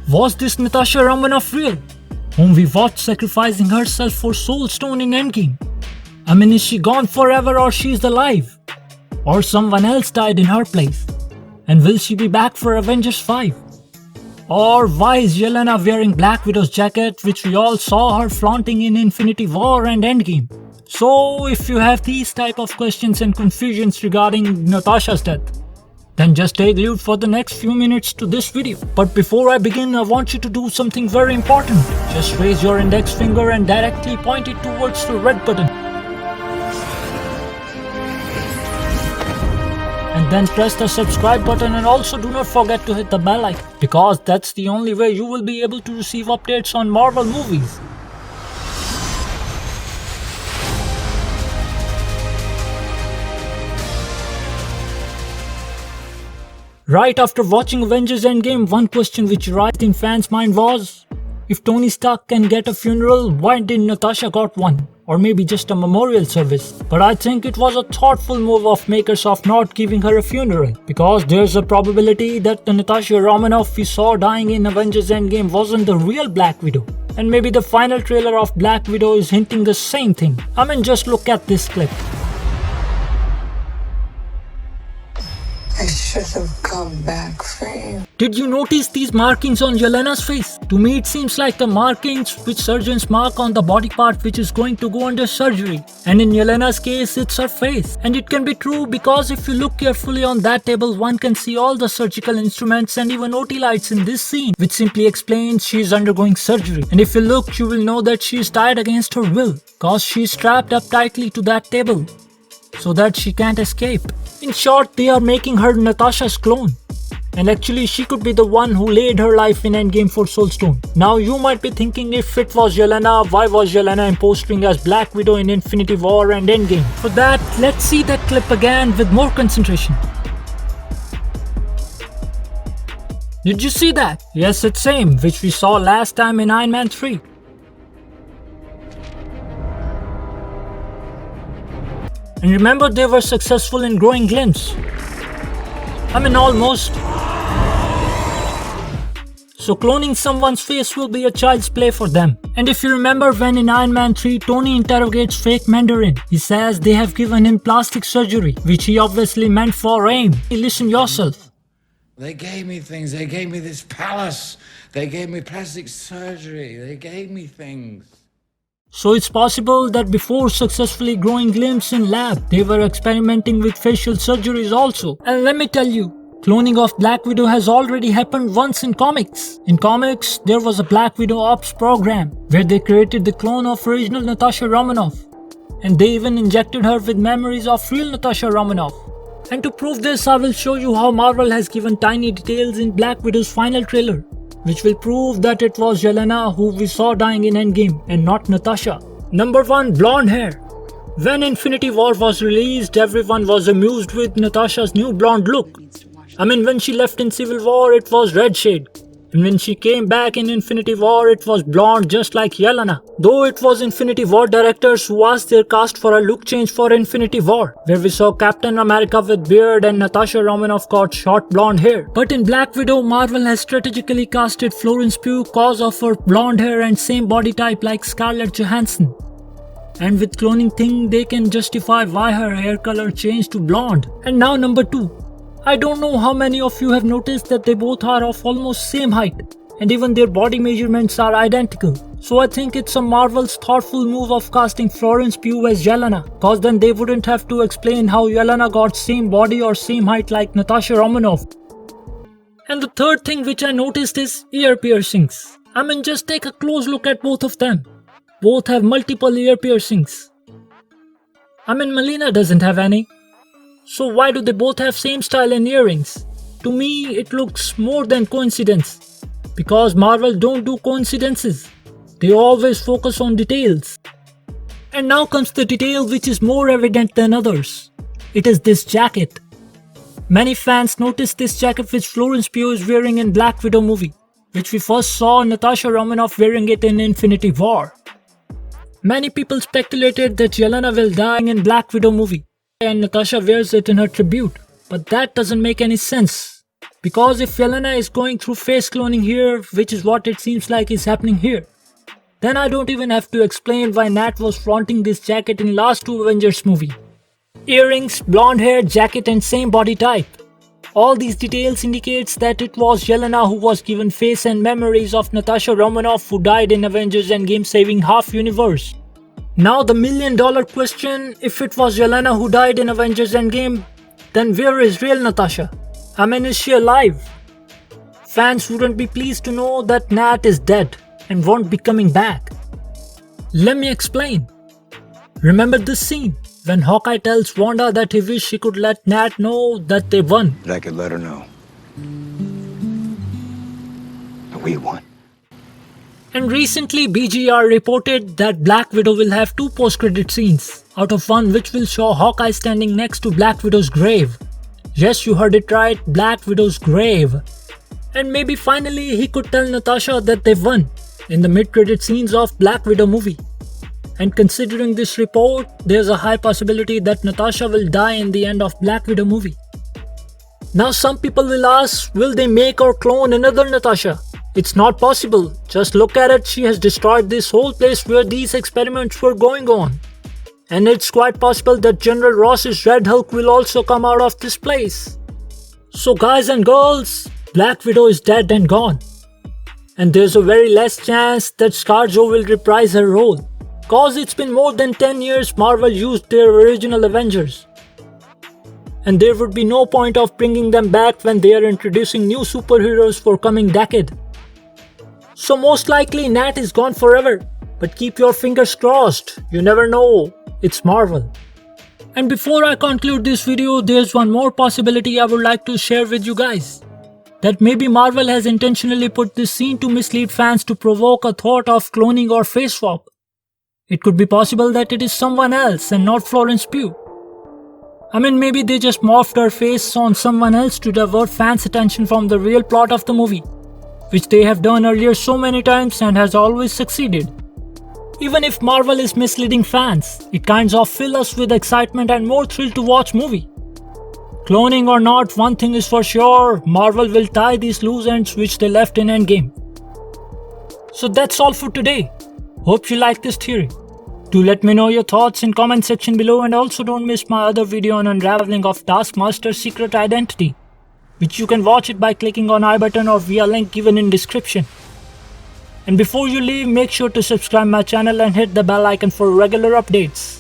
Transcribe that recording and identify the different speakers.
Speaker 1: Was this Natasha Romanoff real, whom we watched sacrificing herself for Soul Stone in Endgame? I mean, is she gone forever or she's alive? Or someone else died in her place? And will she be back for Avengers 5? Or why is Yelena wearing Black Widow's jacket, which we all saw her flaunting in Infinity War and Endgame? So if you have these type of questions and confusions regarding Natasha's death, then just stay glued for the next few minutes to this video. But before I begin, I want you to do something very important. Just raise your index finger and directly point it towards the red button. And then press the subscribe button, and also do not forget to hit the bell icon, because that's the only way you will be able to receive updates on Marvel movies. Right after watching Avengers Endgame, one question which arose in fans' mind was, if Tony Stark can get a funeral, why didn't Natasha got one? Or maybe just a memorial service. But I think it was a thoughtful move of makers of not giving her a funeral, because there's a probability that the Natasha Romanoff we saw dying in Avengers Endgame wasn't the real Black Widow. And maybe the final trailer of Black Widow is hinting the same thing. I mean, just look at this clip.
Speaker 2: I should have come back for you.
Speaker 1: Did you notice these markings on Yelena's face? To me it seems like the markings which surgeons mark on the body part which is going to go under surgery. And in Yelena's case it's her face. And it can be true because if you look carefully on that table, one can see all the surgical instruments and even OT lights in this scene, which simply explains she is undergoing surgery. And if you look, you will know that she is tied against her will, cause she is strapped up tightly to that table so that she can't escape. In short, they are making her Natasha's clone. And actually she could be the one who laid her life in Endgame for Soul Stone. Now you might be thinking, if it was Yelena, why was Yelena imposing as Black Widow in Infinity War and Endgame? For that, let's see that clip again with more concentration. Did you see that? Yes, it's same which we saw last time in Iron Man 3. And remember, they were successful in growing glimpse. I mean, almost. So cloning someone's face will be a child's play for them. And if you remember when in Iron Man 3 Tony interrogates fake Mandarin, he says they have given him plastic surgery, which he obviously meant for AIM. Listen yourself.
Speaker 3: They gave me things, they gave me this palace, they gave me plastic surgery, they gave me things.
Speaker 1: So it's possible that before successfully growing limbs in lab, they were experimenting with facial surgeries also. And let me tell you, cloning of Black Widow has already happened once in comics. In comics, there was a Black Widow Ops program where they created the clone of original Natasha Romanoff. And they even injected her with memories of real Natasha Romanoff. And to prove this, I will show you how Marvel has given tiny details in Black Widow's final trailer, which will prove that it was Yelena who we saw dying in Endgame and not Natasha. Number 1. Blonde hair. When Infinity War was released, everyone was amused with Natasha's new blonde look. I mean, when she left in Civil War, it was red shade. And when she came back in Infinity War, it was blonde just like Yelena. Though it was Infinity War directors who asked their cast for a look change for Infinity War, where we saw Captain America with beard and Natasha Romanoff got short blonde hair. But in Black Widow, Marvel has strategically casted Florence Pugh cause of her blonde hair and same body type like Scarlett Johansson. And with cloning thing, they can justify why her hair color changed to blonde. And now number 2. I don't know how many of you have noticed that they both are of almost same height, and even their body measurements are identical. So I think it's a Marvel's thoughtful move of casting Florence Pugh as Yelena, cause then they wouldn't have to explain how Yelena got same body or same height like Natasha Romanoff. And the third thing which I noticed is ear piercings. I mean, just take a close look at both of them. Both have multiple ear piercings. I mean, Melina doesn't have any. So why do they both have same style and earrings? To me, it looks more than coincidence. Because Marvel don't do coincidences. They always focus on details. And now comes the detail which is more evident than others. It is this jacket. Many fans noticed this jacket which Florence Pugh is wearing in Black Widow movie, which we first saw Natasha Romanoff wearing it in Infinity War. Many people speculated that Yelena will die in Black Widow movie and Natasha wears it in her tribute, but that doesn't make any sense. Because if Yelena is going through face cloning here, which is what it seems like is happening here, then I don't even have to explain why Nat was flaunting this jacket in last two Avengers movie. Earrings, blonde hair, jacket and same body type. All these details indicates that it was Yelena who was given face and memories of Natasha Romanoff who died in Avengers Endgame, saving half universe. Now the $1 million question, if it was Yelena who died in Avengers Endgame, then where is real Natasha? I mean, is she alive? Fans wouldn't be pleased to know that Nat is dead and won't be coming back. Let me explain. Remember this scene when Hawkeye tells Wanda that he wished she could let Nat know that they won.
Speaker 4: That I could let her know that we won.
Speaker 1: And recently BGR reported that Black Widow will have 2 post-credit scenes, out of one which will show Hawkeye standing next to Black Widow's grave. Yes, you heard it right, Black Widow's grave. And maybe finally he could tell Natasha that they won in the mid-credit scenes of Black Widow movie. And considering this report, there's a high possibility that Natasha will die in the end of Black Widow movie. Now some people will ask, will they make or clone another Natasha? It's not possible. Just look at it, she has destroyed this whole place where these experiments were going on. And it's quite possible that General Ross's Red Hulk will also come out of this place. So guys and girls, Black Widow is dead and gone. And there's a very less chance that ScarJo will reprise her role. Cause it's been more than 10 years Marvel used their original Avengers. And there would be no point of bringing them back when they are introducing new superheroes for coming decade. So most likely Nat is gone forever, but keep your fingers crossed, you never know, it's Marvel. And before I conclude this video, there's one more possibility I would like to share with you guys. That maybe Marvel has intentionally put this scene to mislead fans to provoke a thought of cloning or face swap. It could be possible that it is someone else and not Florence Pugh. I mean, maybe they just morphed her face on someone else to divert fans' attention from the real plot of the movie, which they have done earlier so many times and has always succeeded. Even if Marvel is misleading fans, it kinds of fills us with excitement and more thrill to watch movie. Cloning or not, one thing is for sure, Marvel will tie these loose ends which they left in Endgame. So that's all for today. Hope you like this theory. Do let me know your thoughts in comment section below, and also don't miss my other video on unraveling of Taskmaster's secret identity, which you can watch it by clicking on I button or via link given in description. And before you leave, make sure to subscribe my channel and hit the bell icon for regular updates.